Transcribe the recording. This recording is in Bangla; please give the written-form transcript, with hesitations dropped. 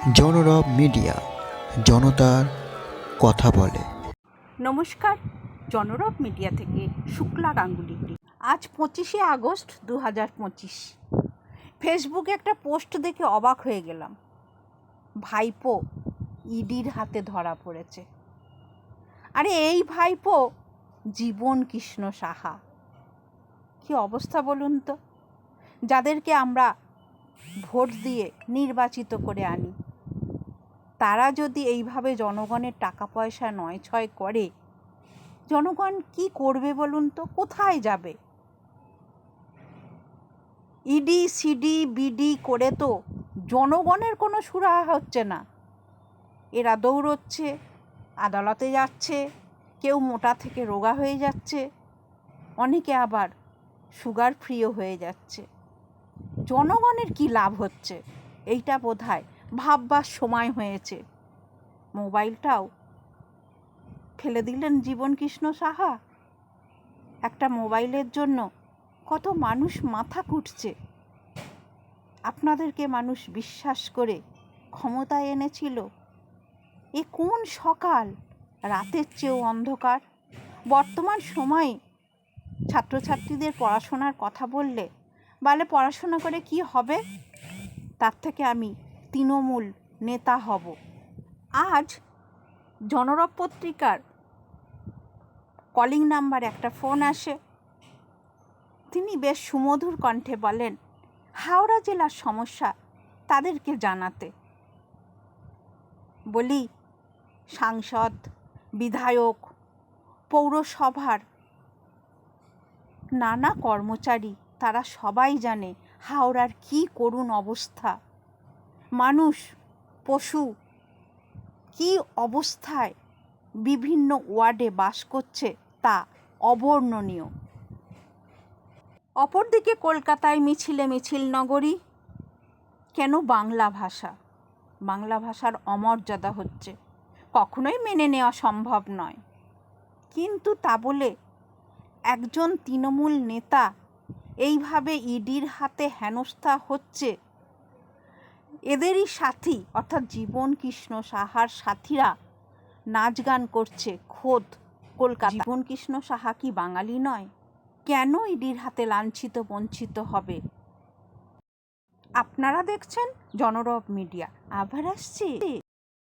জনরব মিডিয়া, জনতার কথা বলে। নমস্কার, জনরব মিডিয়া থেকে শুক্লা গাঙ্গুলি। আজ 25শে আগস্ট 2025। ফেসবুকে একটা পোস্ট দেখে অবাক হয়ে গেলাম। ভাইপো ইডির হাতে ধরা পড়েছে। আরে এই ভাইপো জীবন কৃষ্ণ সাহা। কি অবস্থা বলুন তো? যাদেরকে আমরা ভোট দিয়ে নির্বাচিত করে আনি, তারা যদি এইভাবে জনগণের টাকা পয়সা নয়ছয় করে, জনগণ কি করবে বলুন তো? কোথায় যাবে? ইডি সিডি বিডি করে তো জনগণের কোনো সুরাহা হচ্ছে না। এরা দৌড়চ্ছে, আদালতে যাচ্ছে, কেউ মোটা থেকে রোগা হয়ে যাচ্ছে, অনেকে আবার সুগার ফ্রিও হয়ে যাচ্ছে। জনগণের কি লাভ হচ্ছে? এইটা বোধহয় ভাববার সময় হয়েছে। মোবাইলটাও ফেলে দিলেন জীবন কৃষ্ণ সাহা। একটা মোবাইলের জন্য কত মানুষ মাথা কুটছে। আপনাদেরকে মানুষ বিশ্বাস করে ক্ষমতায় এনেছিল। এ কোন সকাল? রাতের চেয়েও অন্ধকার। বর্তমান সময়ে ছাত্রছাত্রীদের পড়াশোনার কথা বললে বলে পড়াশোনা করে কি হবে? তার থেকে আমি তৃণমূল নেতা হব। আজ জনরব পত্রিকার কলিং নাম্বারে একটা ফোন আসে। তিনি বেশ সুমধুর কণ্ঠে বলেন হাওড়া জেলার সমস্যা তাদেরকে জানাতে। বলি, সাংসদ, বিধায়ক, পৌরসভার নানা কর্মচারী তারা সবাই জানে হাওড়ার কি করুণ অবস্থা। মানুষ, পশু কি অবস্থায় বিভিন্ন ওয়ার্ডে বাস করছে তা অবর্ণনীয়। অপরদিকে কলকাতায় মিছিলে মিছিল নগরী। কেন বাংলা ভাষা? বাংলা ভাষার অমর্যাদা হচ্ছে, কখনোই মেনে নেওয়া সম্ভব নয়। কিন্তু তা বলে একজন তৃণমূল নেতা এইভাবে ইডির হাতে হেনস্থা হচ্ছে। এদেরই সাথী অর্থাৎ জীবন কৃষ্ণ সাহার সাথীরা নাচ গান করছে খোদ কলকাতা। জীবন কৃষ্ণ সাহা কি বাঙালি নয়? কেন ইডির হাতে লাঞ্ছিত বঞ্চিত হবে? আপনারা দেখছেন জনরব মিডিয়া। আবার আসছি।